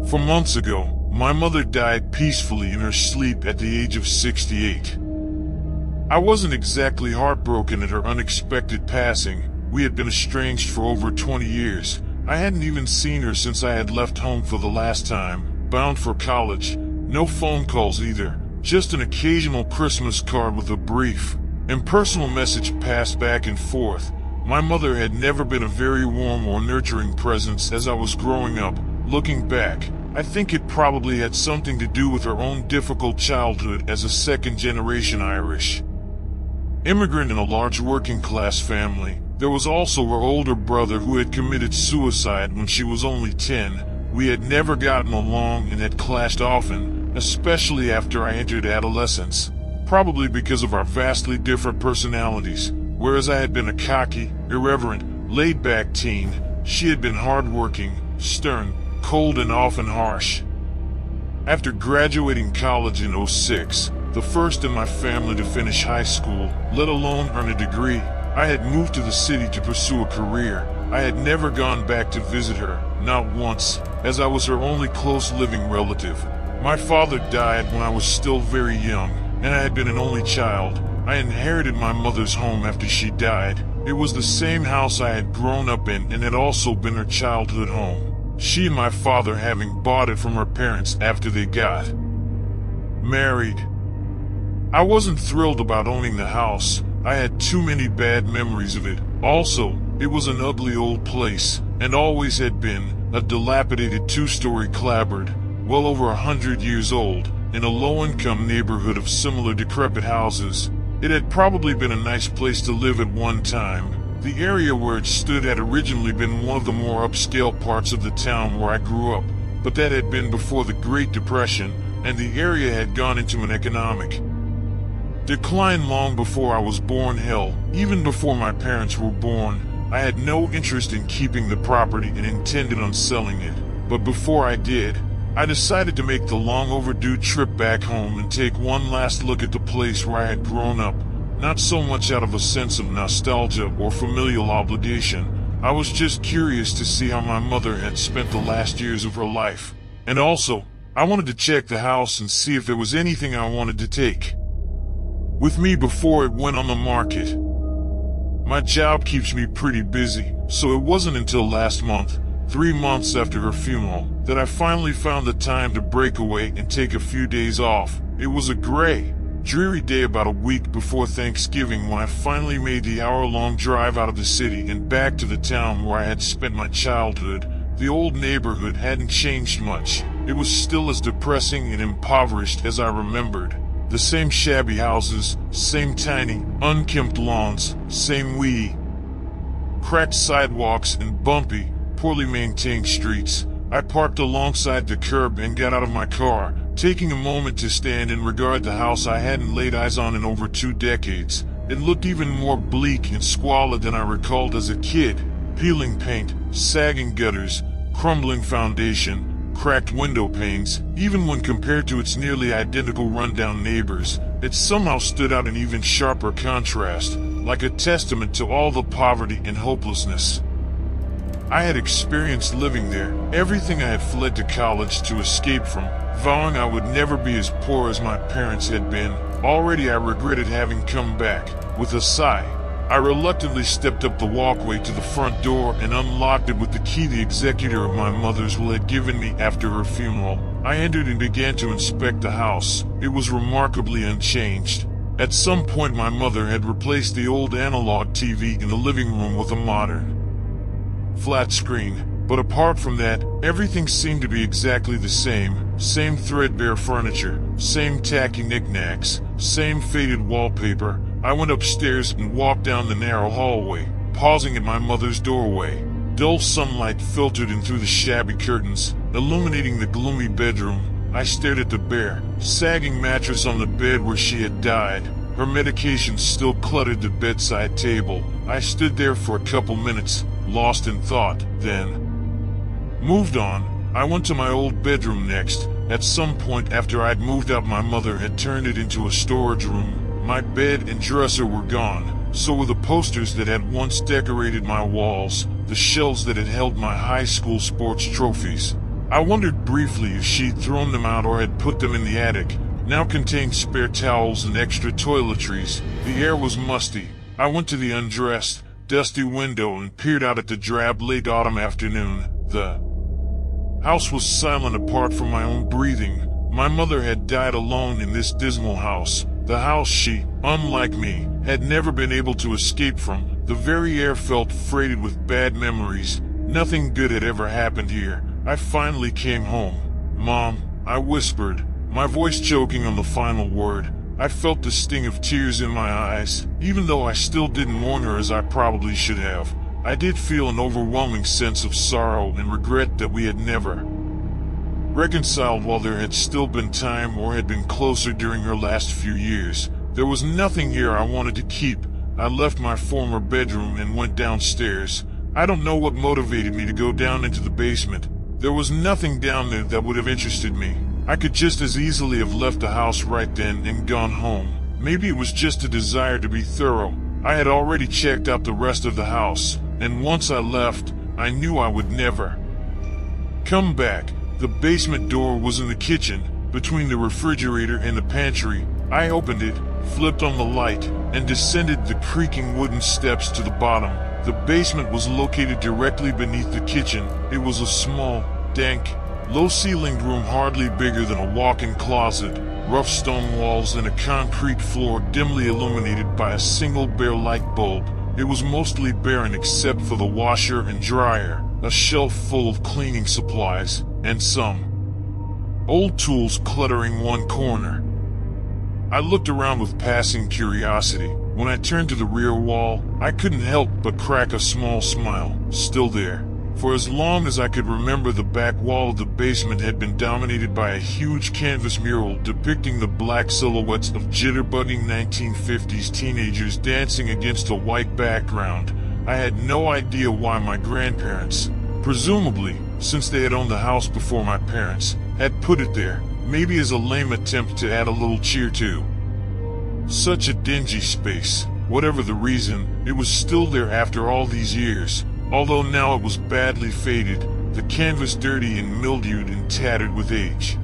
For months ago, my mother died peacefully in her sleep at the age of 68. I wasn't exactly heartbroken at her unexpected passing. We had been estranged for over 20 years. I hadn't even seen her since I had left home for the last time, bound for college. No phone calls either, just an occasional Christmas card with a brief, impersonal message passed back and forth. My mother had never been a very warm or nurturing presence as I was growing up. Looking back, I think it probably had something to do with her own difficult childhood as a second-generation Irish immigrant in a large working-class family. There was also her older brother who had committed suicide when she was only 10. We had never gotten along and had clashed often, especially after I entered adolescence, probably because of our vastly different personalities. Whereas I had been a cocky, irreverent, laid-back teen, she had been hard-working, stern, cold, and often harsh. After graduating college in '06, the first in my family to finish high school, let alone earn a degree, I had moved to the city to pursue a career. I had never gone back to visit her, not once, as I was her only close living relative. My father died when I was still very young, and I had been an only child. I inherited my mother's home after she died. It was the same house I had grown up in and had also been her childhood home, she and my father having bought it from her parents after they got married. I wasn't thrilled about owning the house. I had too many bad memories of it. Also, it was an ugly old place, and always had been, a dilapidated two-story clapboard, well over 100 years old, in a low-income neighborhood of similar decrepit houses. It had probably been a nice place to live at one time. The area where it stood had originally been one of the more upscale parts of the town where I grew up, but that had been before the Great Depression, and the area had gone into an economic decline long before I was born. Hell, even before my parents were born. I had no interest in keeping the property and intended on selling it. But before I did, I decided to make the long overdue trip back home and take one last look at the place where I had grown up, not so much out of a sense of nostalgia or familial obligation. I was just curious to see how my mother had spent the last years of her life. And also, I wanted to check the house and see if there was anything I wanted to take with me before it went on the market. My job keeps me pretty busy, so it wasn't until last month, 3 months after her funeral, that I finally found the time to break away and take a few days off. It was a gray, dreary day about a week before Thanksgiving when I finally made the hour-long drive out of the city and back to the town where I had spent my childhood. The old neighborhood hadn't changed much. It was still as depressing and impoverished as I remembered. The same shabby houses, same tiny, unkempt lawns, same weedy, cracked sidewalks and bumpy, poorly maintained streets. I parked alongside the curb and got out of my car, taking a moment to stand and regard the house I hadn't laid eyes on in over 2 decades. It looked even more bleak and squalid than I recalled as a kid. Peeling paint, sagging gutters, crumbling foundation, cracked window panes. Even when compared to its nearly identical rundown neighbors, it somehow stood out in even sharper contrast, like a testament to all the poverty and hopelessness I had experienced living there, everything I had fled to college to escape from, vowing I would never be as poor as my parents had been. Already I regretted having come back. With a sigh, I reluctantly stepped up the walkway to the front door and unlocked it with the key the executor of my mother's will had given me after her funeral. I entered and began to inspect the house. It was remarkably unchanged. At some point my mother had replaced the old analog TV in the living room with a modern flat screen, but apart from that, everything seemed to be exactly the same. Same threadbare furniture, same tacky knickknacks, same faded wallpaper. I went upstairs and walked down the narrow hallway, pausing at my mother's doorway. Dull sunlight filtered in through the shabby curtains, illuminating the gloomy bedroom. I stared at the bare, sagging mattress on the bed where she had died. Her medications still cluttered the bedside table. I stood there for a couple minutes, lost in thought, then moved on. I went to my old bedroom next. At some point after I'd moved out, my mother had turned it into a storage room. My bed and dresser were gone, so were the posters that had once decorated my walls, the shelves that had held my high school sports trophies. I wondered briefly if she'd thrown them out or had put them in the attic. Now contained spare towels and extra toiletries. The air was musty. I went to the undressed, dusty window and peered out at the drab late autumn afternoon. The house was silent apart from my own breathing. My mother had died alone in this dismal house. The house she, unlike me, had never been able to escape from. The very air felt freighted with bad memories. Nothing good had ever happened here. I finally came home. "Mom," I whispered, my voice choking on the final word. I felt the sting of tears in my eyes. Even though I still didn't warn her as I probably should have, I did feel an overwhelming sense of sorrow and regret that we had never reconciled while there had still been time or had been closer during her last few years. There was nothing here I wanted to keep. I left my former bedroom and went downstairs. I don't know what motivated me to go down into the basement. There was nothing down there that would have interested me. I could just as easily have left the house right then and gone home. Maybe it was just a desire to be thorough. I had already checked out the rest of the house, and once I left, I knew I would never come back. The basement door was in the kitchen, between the refrigerator and the pantry. I opened it, flipped on the light, and descended the creaking wooden steps to the bottom. The basement was located directly beneath the kitchen. It was a small, dank, low-ceilinged room hardly bigger than a walk-in closet, rough stone walls and a concrete floor dimly illuminated by a single bare light bulb. It was mostly barren except for the washer and dryer, a shelf full of cleaning supplies, and some old tools cluttering one corner. I looked around with passing curiosity. When I turned to the rear wall, I couldn't help but crack a small smile. Still there. For as long as I could remember, the back wall of the basement had been dominated by a huge canvas mural depicting the black silhouettes of jitterbugging 1950s teenagers dancing against a white background. I had no idea why my grandparents, presumably, since they had owned the house before my parents, had put it there, maybe as a lame attempt to add a little cheer to such a dingy space. Whatever the reason, it was still there after all these years, although now it was badly faded, the canvas dirty and mildewed and tattered with age.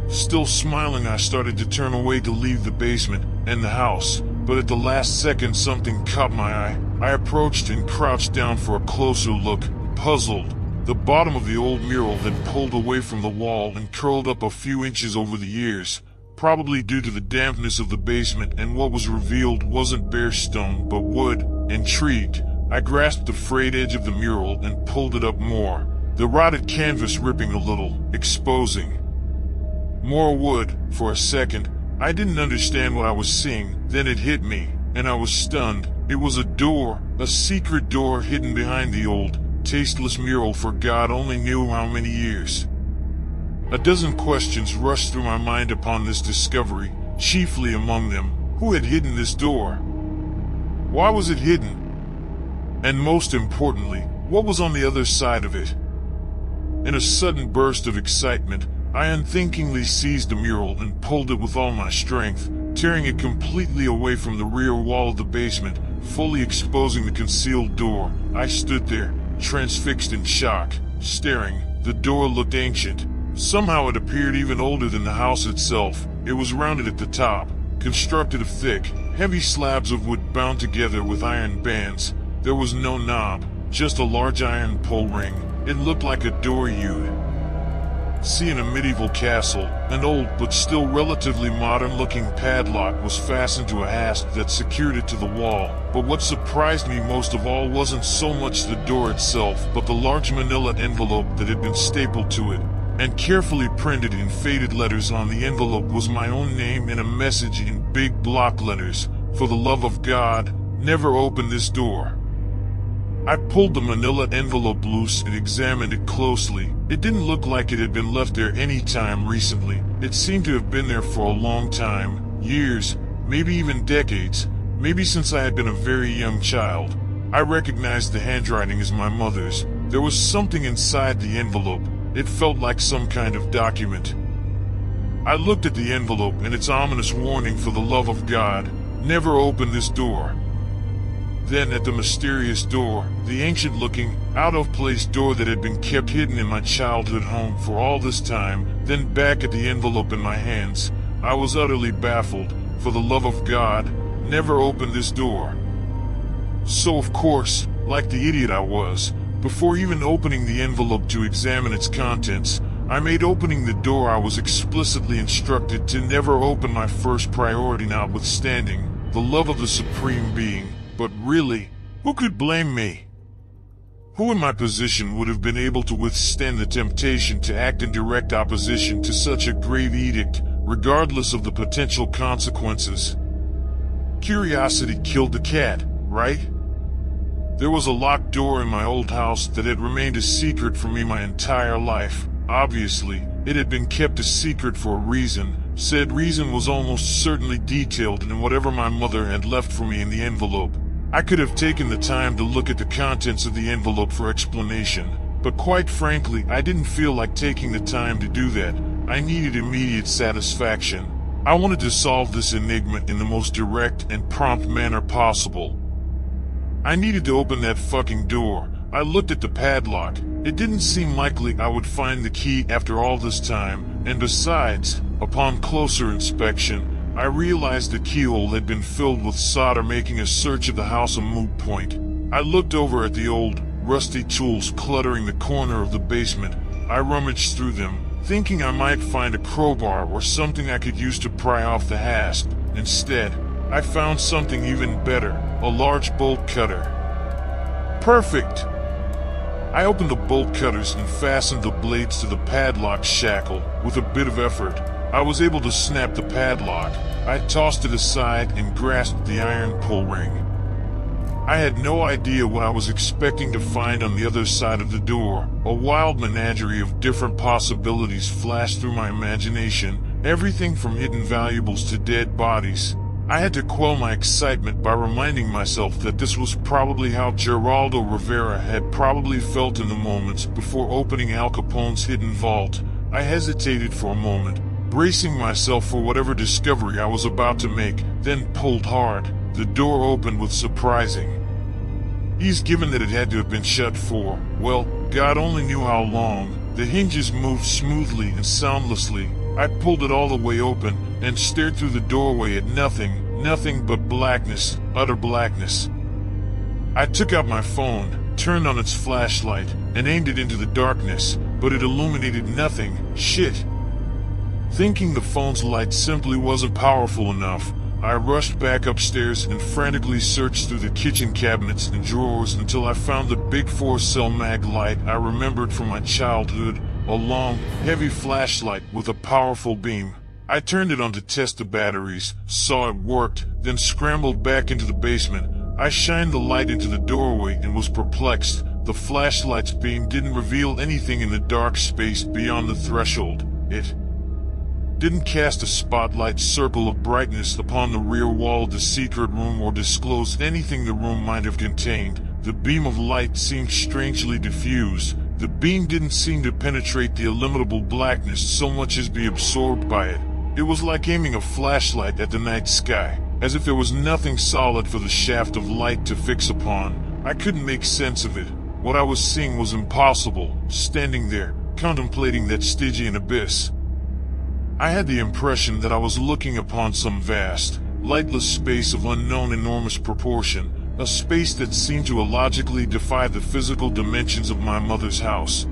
Still smiling, I started to turn away to leave the basement and the house, but at the last second something caught my eye. I approached and crouched down for a closer look, puzzled. The bottom of the old mural had pulled away from the wall and curled up a few inches over the years, probably due to the dampness of the basement, and what was revealed wasn't bare stone but wood. Intrigued, I grasped the frayed edge of the mural and pulled it up more, the rotted canvas ripping a little, exposing more wood. For a second, I didn't understand what I was seeing. Then it hit me, and I was stunned. It was a door, a secret door hidden behind the old, tasteless mural for God only knew how many years. A dozen questions rushed through my mind upon this discovery, chiefly among them, who had hidden this door? Why was it hidden? And most importantly, what was on the other side of it? In a sudden burst of excitement, I unthinkingly seized the mural and pulled it with all my strength, tearing it completely away from the rear wall of the basement, fully exposing the concealed door. I stood there, transfixed in shock, staring. The door looked ancient. Somehow it appeared even older than the house itself. It was rounded at the top, constructed of thick, heavy slabs of wood bound together with iron bands. There was no knob, just a large iron pull ring. It looked like a door you'd see in a medieval castle. An old but still relatively modern-looking padlock was fastened to a hasp that secured it to the wall. But what surprised me most of all wasn't so much the door itself, but the large manila envelope that had been stapled to it. And carefully printed in faded letters on the envelope was my own name and a message in big block letters: "For the love of God, never open this door." I pulled the manila envelope loose and examined it closely. It didn't look like it had been left there any time recently. It seemed to have been there for a long time, years, maybe even decades, maybe since I had been a very young child. I recognized the handwriting as my mother's. There was something inside the envelope. It felt like some kind of document. I looked at the envelope and its ominous warning: "For the love of God, never open this door." then at the mysterious door, the ancient-looking, out-of-place door that had been kept hidden in my childhood home for all this time, then back at the envelope in my hands. I was utterly baffled. For the love of God, never open this door. So of course, like the idiot I was, before even opening the envelope to examine its contents, I made opening the door I was explicitly instructed to never open my first priority, notwithstanding the love of the Supreme Being. But really, who could blame me? Who in my position would have been able to withstand the temptation to act in direct opposition to such a grave edict, regardless of the potential consequences? Curiosity killed the cat, right? There was a locked door in my old house that had remained a secret from me my entire life. Obviously, it had been kept a secret for a reason. Said reason was almost certainly detailed in whatever my mother had left for me in the envelope. I could have taken the time to look at the contents of the envelope for explanation, but quite frankly, I didn't feel like taking the time to do that. I needed immediate satisfaction. I wanted to solve this enigma in the most direct and prompt manner possible. I needed to open that fucking door. I looked at the padlock. It didn't seem likely I would find the key after all this time, and besides, upon closer inspection, I realized the keyhole had been filled with solder, making a search of the house a moot point. I looked over at the old, rusty tools cluttering the corner of the basement. I rummaged through them, thinking I might find a crowbar or something I could use to pry off the hasp. Instead, I found something even better, a large bolt cutter. Perfect! I opened the bolt cutters and fastened the blades to the padlock shackle. With a bit of effort, I was able to snap the padlock. I tossed it aside and grasped the iron pull ring. I had no idea what I was expecting to find on the other side of the door. A wild menagerie of different possibilities flashed through my imagination, everything from hidden valuables to dead bodies. I had to quell my excitement by reminding myself that this was probably how Geraldo Rivera had probably felt in the moments before opening Al Capone's hidden vault. I hesitated for a moment, bracing myself for whatever discovery I was about to make, then pulled hard. The door opened with surprising ease, given that it had to have been shut for, well, God only knew how long. The hinges moved smoothly and soundlessly. I pulled it all the way open and stared through the doorway at nothing but blackness, utter blackness. I took out my phone, turned on its flashlight, and aimed it into the darkness, but it illuminated nothing. Shit. Thinking the phone's light simply wasn't powerful enough, I rushed back upstairs and frantically searched through the kitchen cabinets and drawers until I found the big 4-cell mag light I remembered from my childhood, a long, heavy flashlight with a powerful beam. I turned it on to test the batteries, saw it worked, then scrambled back into the basement. I shined the light into the doorway and was perplexed. The flashlight's beam didn't reveal anything in the dark space beyond the threshold. It didn't cast a spotlight circle of brightness upon the rear wall of the secret room or disclose anything the room might have contained. The beam of light seemed strangely diffuse. The beam didn't seem to penetrate the illimitable blackness so much as be absorbed by it. It was like aiming a flashlight at the night sky, as if there was nothing solid for the shaft of light to fix upon. I couldn't make sense of it. What I was seeing was impossible, standing there, contemplating that Stygian abyss. I had the impression that I was looking upon some vast, lightless space of unknown enormous proportion, a space that seemed to illogically defy the physical dimensions of my mother's house.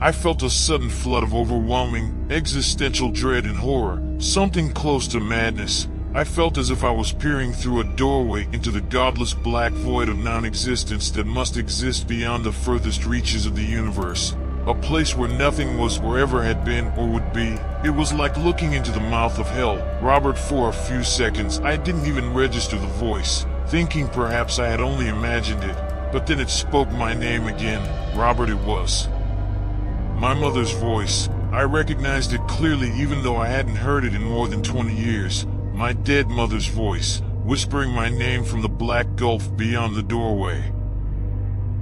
I felt a sudden flood of overwhelming, existential dread and horror, something close to madness. I felt as if I was peering through a doorway into the godless black void of non-existence that must exist beyond the furthest reaches of the universe. A place where nothing was or ever had been or would be. It was like looking into the mouth of hell. Robert, for a few seconds, I didn't even register the voice, thinking perhaps I had only imagined it. But then it spoke my name again. Robert it was. My mother's voice. I recognized it clearly even though I hadn't heard it in more than 20 years. My dead mother's voice, whispering my name from the black gulf beyond the doorway.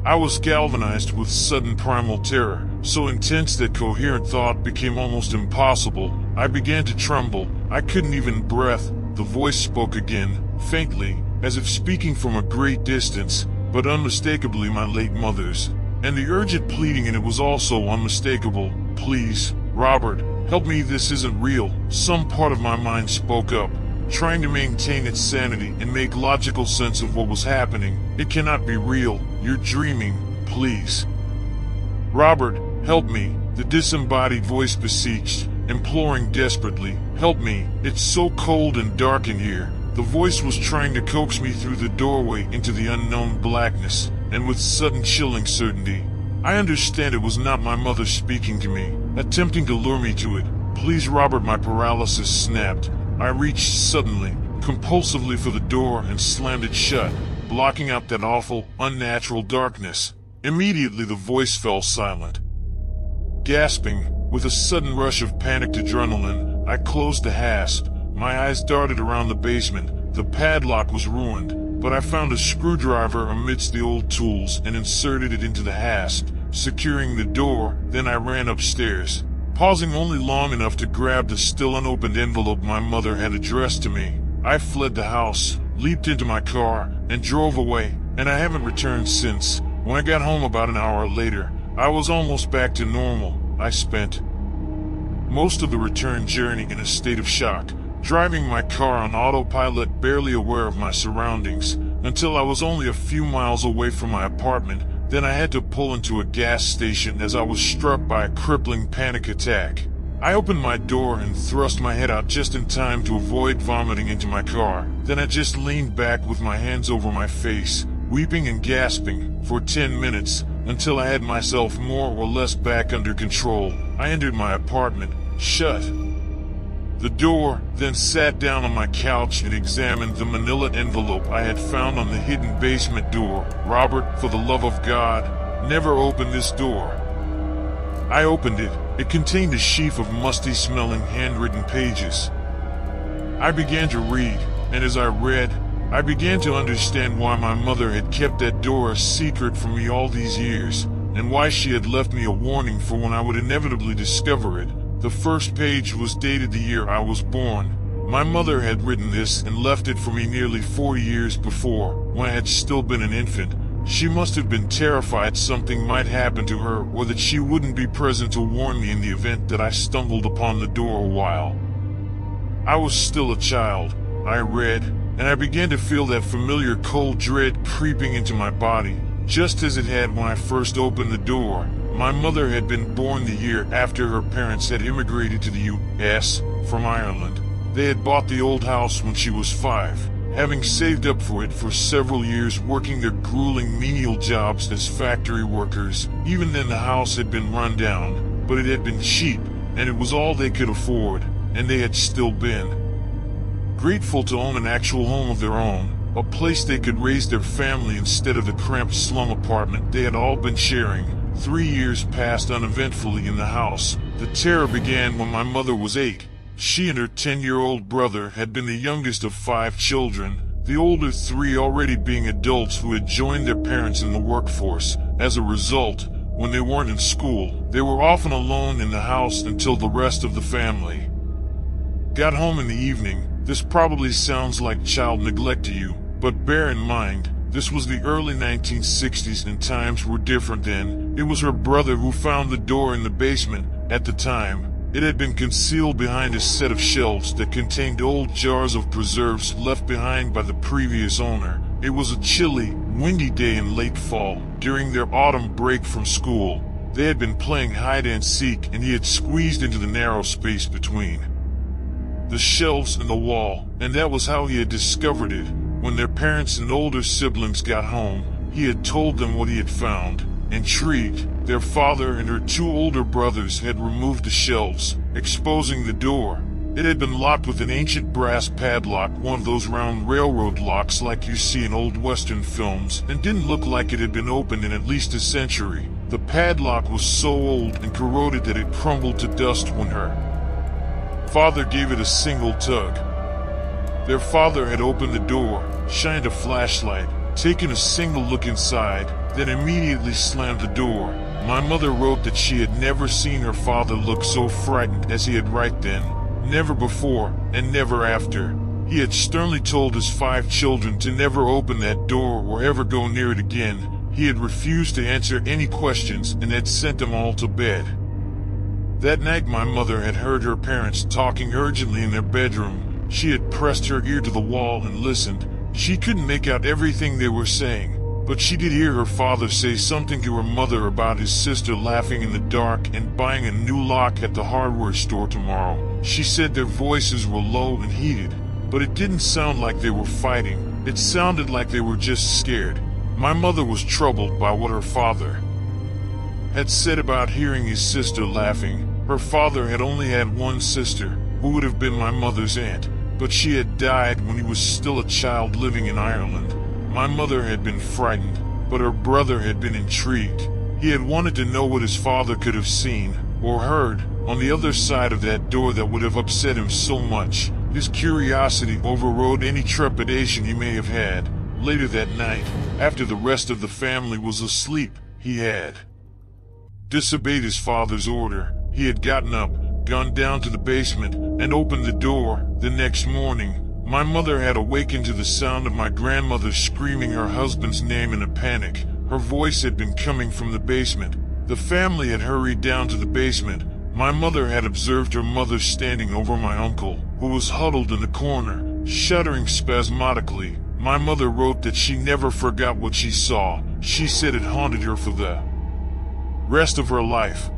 I was galvanized with sudden primal terror, so intense that coherent thought became almost impossible. I began to tremble. I couldn't even breathe. The voice spoke again, faintly, as if speaking from a great distance, but unmistakably my late mother's. And the urgent pleading in it was also unmistakable. "Please, Robert, help me, this isn't real." Some part of my mind spoke up, trying to maintain its sanity and make logical sense of what was happening. "It cannot be real. You're dreaming. Please. Robert, help me," the disembodied voice beseeched, imploring desperately. "Help me. It's so cold and dark in here." The voice was trying to coax me through the doorway into the unknown blackness, and with sudden chilling certainty, I understand it was not my mother speaking to me, attempting to lure me to it. "Please, Robert," my paralysis snapped. I reached suddenly, compulsively for the door and slammed it shut, blocking out that awful, unnatural darkness. Immediately the voice fell silent. Gasping, with a sudden rush of panicked adrenaline, I closed the hasp. My eyes darted around the basement. The padlock was ruined, but I found a screwdriver amidst the old tools and inserted it into the hasp, securing the door. Then I ran upstairs, pausing only long enough to grab the still unopened envelope my mother had addressed to me. I fled the house, leaped into my car, and drove away, and I haven't returned since. When I got home about an hour later, I was almost back to normal. I spent most of the return journey in a state of shock, driving my car on autopilot, barely aware of my surroundings, until I was only a few miles away from my apartment. Then I had to pull into a gas station as I was struck by a crippling panic attack. I opened my door and thrust my head out just in time to avoid vomiting into my car. Then I just leaned back with my hands over my face, weeping and gasping, for 10 minutes, until I had myself more or less back under control. I entered my apartment, shut the door, then sat down on my couch and examined the manila envelope I had found on the hidden basement door. "Robert, for the love of God, never open this door." I opened it. It contained a sheaf of musty-smelling handwritten pages. I began to read, and as I read, I began to understand why my mother had kept that door a secret from me all these years, and why she had left me a warning for when I would inevitably discover it. The first page was dated the year I was born. My mother had written this and left it for me nearly 40 years before, when I had still been an infant. She must have been terrified something might happen to her, or that she wouldn't be present to warn me in the event that I stumbled upon the door a while. I was still a child. I read, and I began to feel that familiar cold dread creeping into my body, just as it had when I first opened the door. My mother had been born the year after her parents had immigrated to the U.S. from Ireland. They had bought the old house when she was 5, having saved up for it for several years, working their grueling menial jobs as factory workers. Even then the house had been run down, but it had been cheap, and it was all they could afford, and they had still been grateful to own an actual home of their own, a place they could raise their family instead of the cramped slum apartment they had all been sharing. 3 years passed uneventfully in the house. The terror began when my mother was 8. She and her 10-year-old brother had been the youngest of 5 children, the older 3 already being adults who had joined their parents in the workforce. As a result, when they weren't in school, they were often alone in the house until the rest of the family got home in the evening. This probably sounds like child neglect to you, but bear in mind, this was the early 1960s and times were different then. It was her brother who found the door in the basement. At the time, it had been concealed behind a set of shelves that contained old jars of preserves left behind by the previous owner. It was a chilly, windy day in late fall, during their autumn break from school. They had been playing hide and seek, and he had squeezed into the narrow space between the shelves and the wall, and that was how he had discovered it. When their parents and older siblings got home, he had told them what he had found. Intrigued, their father and her 2 older brothers had removed the shelves, exposing the door. It had been locked with an ancient brass padlock, one of those round railroad locks like you see in old Western films, and didn't look like it had been opened in at least a century. The padlock was so old and corroded that it crumbled to dust when her father gave it a single tug. Their father had opened the door, shined a flashlight, taken a single look inside, then immediately slammed the door. My mother wrote that she had never seen her father look so frightened as he had right then, never before, and never after. He had sternly told his 5 children to never open that door or ever go near it again. He had refused to answer any questions and had sent them all to bed. That night my mother had heard her parents talking urgently in their bedroom. She had pressed her ear to the wall and listened. She couldn't make out everything they were saying, but she did hear her father say something to her mother about his sister laughing in the dark and buying a new lock at the hardware store tomorrow. She said their voices were low and heated, but it didn't sound like they were fighting. It sounded like they were just scared. My mother was troubled by what her father had said about hearing his sister laughing. Her father had only had one sister, who would have been my mother's aunt, but she had died when he was still a child living in Ireland. My mother had been frightened, but her brother had been intrigued. He had wanted to know what his father could have seen, or heard, on the other side of that door that would have upset him so much. His curiosity overrode any trepidation he may have had. Later that night, after the rest of the family was asleep, he had disobeyed his father's order. He had gotten up, gone down to the basement, and opened the door. The next morning, my mother had awakened to the sound of my grandmother screaming her husband's name in a panic. Her voice had been coming from the basement. The family had hurried down to the basement. My mother had observed her mother standing over my uncle, who was huddled in the corner, shuddering spasmodically. My mother wrote that she never forgot what she saw. She said it haunted her for the rest of her life.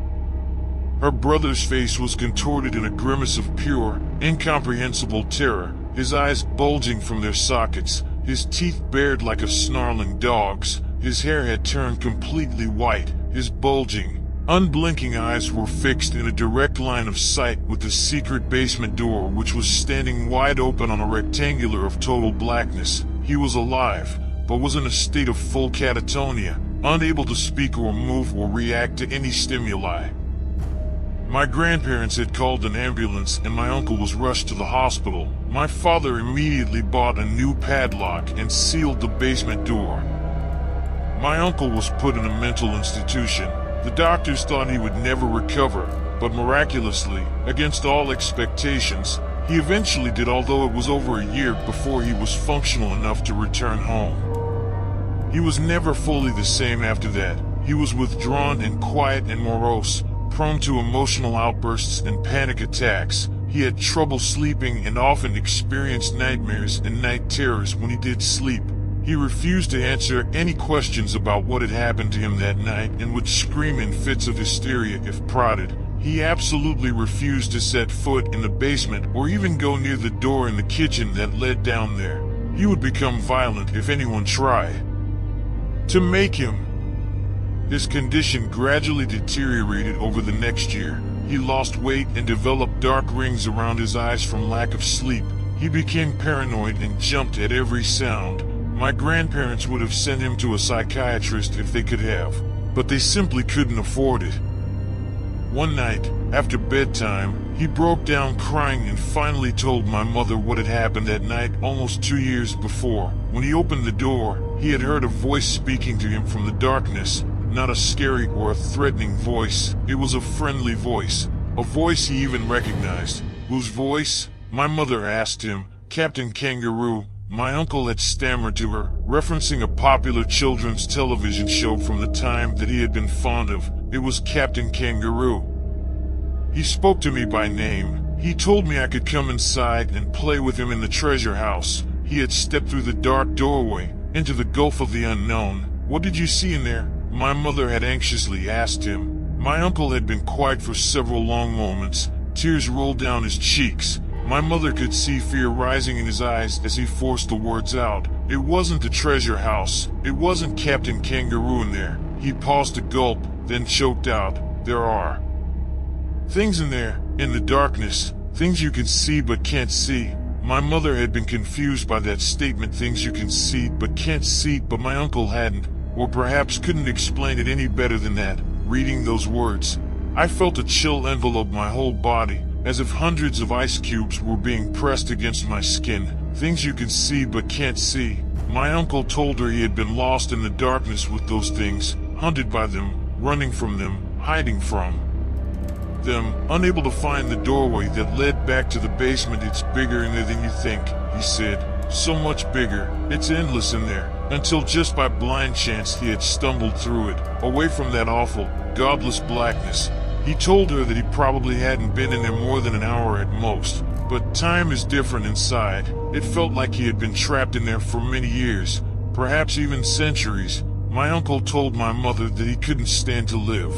Her brother's face was contorted in a grimace of pure, incomprehensible terror, his eyes bulging from their sockets, his teeth bared like a snarling dog's. His hair had turned completely white. His bulging, unblinking eyes were fixed in a direct line of sight with the secret basement door, which was standing wide open on a rectangular of total blackness. He was alive, but was in a state of full catatonia, unable to speak or move or react to any stimuli. My grandparents had called an ambulance and my uncle was rushed to the hospital. My father immediately bought a new padlock and sealed the basement door. My uncle was put in a mental institution. The doctors thought he would never recover, but miraculously, against all expectations, he eventually did, although it was over a year before he was functional enough to return home. He was never fully the same after that. He was withdrawn and quiet and morose, prone to emotional outbursts and panic attacks. He had trouble sleeping and often experienced nightmares and night terrors when he did sleep. He refused to answer any questions about what had happened to him that night and would scream in fits of hysteria if prodded. He absolutely refused to set foot in the basement or even go near the door in the kitchen that led down there. He would become violent if anyone tried to make him. His condition gradually deteriorated over the next year. He lost weight and developed dark rings around his eyes from lack of sleep. He became paranoid and jumped at every sound. My grandparents would have sent him to a psychiatrist if they could have, but they simply couldn't afford it. One night, after bedtime, he broke down crying and finally told my mother what had happened that night almost 2 years before. When he opened the door, he had heard a voice speaking to him from the darkness. Not a scary or a threatening voice. It was a friendly voice. A voice he even recognized. Whose voice? My mother asked him. Captain Kangaroo. My uncle had stammered to her, referencing a popular children's television show from the time that he had been fond of. It was Captain Kangaroo. He spoke to me by name. He told me I could come inside and play with him in the treasure house. He had stepped through the dark doorway, into the gulf of the unknown. What did you see in there? My mother had anxiously asked him. My uncle had been quiet for several long moments. Tears rolled down his cheeks. My mother could see fear rising in his eyes as he forced the words out. It wasn't the treasure house. It wasn't Captain Kangaroo in there. He paused to gulp, then choked out. There are things in there, in the darkness. Things you can see but can't see. My mother had been confused by that statement, things you can see but can't see, but my uncle hadn't, or perhaps couldn't explain it any better than that. Reading those words, I felt a chill envelope my whole body, as if hundreds of ice cubes were being pressed against my skin. Things you can see but can't see. My uncle told her he had been lost in the darkness with those things, hunted by them, running from them, hiding from them, unable to find the doorway that led back to the basement. It's bigger in there than you think. he said. So much bigger. It's endless in there. Until just by blind chance he had stumbled through it, away from that awful, godless blackness. He told her that he probably hadn't been in there more than an hour at most. But time is different inside. It felt like he had been trapped in there for many years, perhaps even centuries. My uncle told my mother that he couldn't stand to live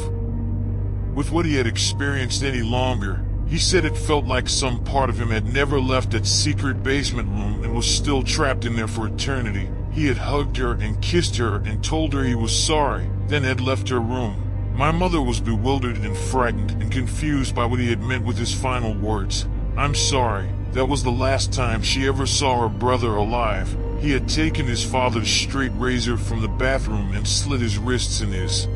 with what he had experienced any longer. He said it felt like some part of him had never left that secret basement room and was still trapped in there for eternity. He had hugged her and kissed her and told her he was sorry, then had left her room. My mother was bewildered and frightened and confused by what he had meant with his final words. I'm sorry. That was the last time she ever saw her brother alive. He had taken his father's straight razor from the bathroom and slit his wrists in his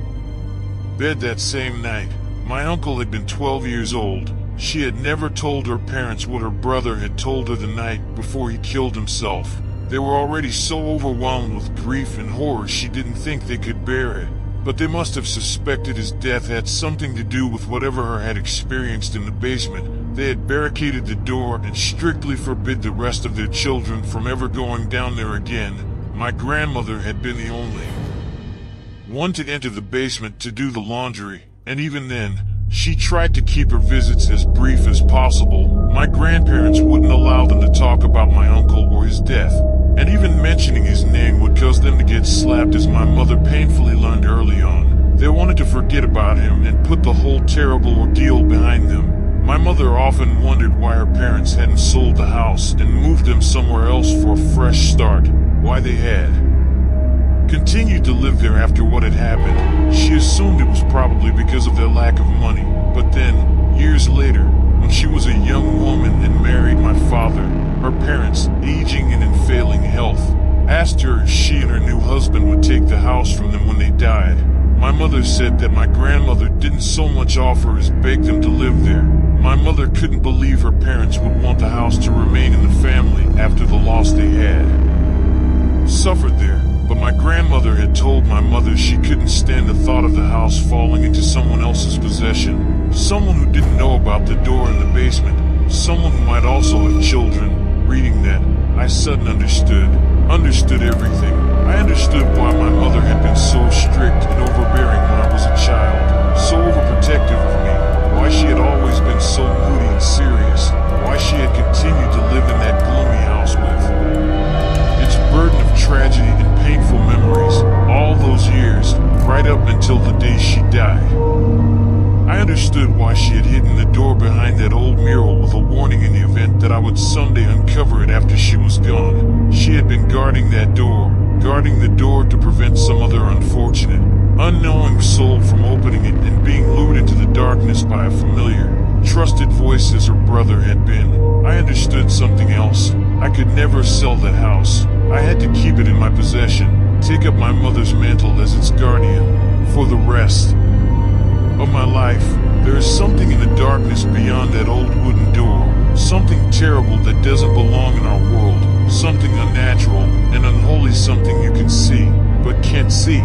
bed that same night. My uncle had been 12 years old. She had never told her parents what her brother had told her the night before he killed himself. They were already so overwhelmed with grief and horror she didn't think they could bear it. But they must have suspected his death had something to do with whatever her had experienced in the basement. They had barricaded the door and strictly forbid the rest of their children from ever going down there again. My grandmother had been the only one to enter the basement to do the laundry, and even then, she tried to keep her visits as brief as possible. My grandparents wouldn't allow them to talk about my uncle or his death, and even mentioning his name would cause them to get slapped, as my mother painfully learned early on. They wanted to forget about him and put the whole terrible ordeal behind them. My mother often wondered why her parents hadn't sold the house and moved them somewhere else for a fresh start, why they had continued to live there after what had happened. She assumed it was probably because of their lack of money. But then, years later, when she was a young woman and married my father, her parents, aging and in failing health, asked her if she and her new husband would take the house from them when they died. My mother said that my grandmother didn't so much offer as beg them to live there. My mother couldn't believe her parents would want the house to remain in the family after the loss they had suffered there. But my grandmother had told my mother she couldn't stand the thought of the house falling into someone else's possession. Someone who didn't know about the door in the basement. Someone who might also have children. Reading that, I suddenly understood everything. I understood why my mother had been so strict and overbearing when I was a child. So overprotective of me. Why she had always been so moody and serious. Why she had continued to live in that gloomy house with its burden of tragedy and painful memories, all those years, right up until the day she died. I understood why she had hidden the door behind that old mural with a warning in the event that I would someday uncover it after she was gone. She had been guarding that door, guarding the door to prevent some other unfortunate, unknowing soul from opening it and being lured into the darkness by a familiar, trusted voice as her brother had been. I understood something else. I could never sell that house. I had to keep it in my possession, take up my mother's mantle as its guardian. For the rest of my life, there is something in the darkness beyond that old wooden door. Something terrible that doesn't belong in our world. Something unnatural and unholy, something you can see, but can't see.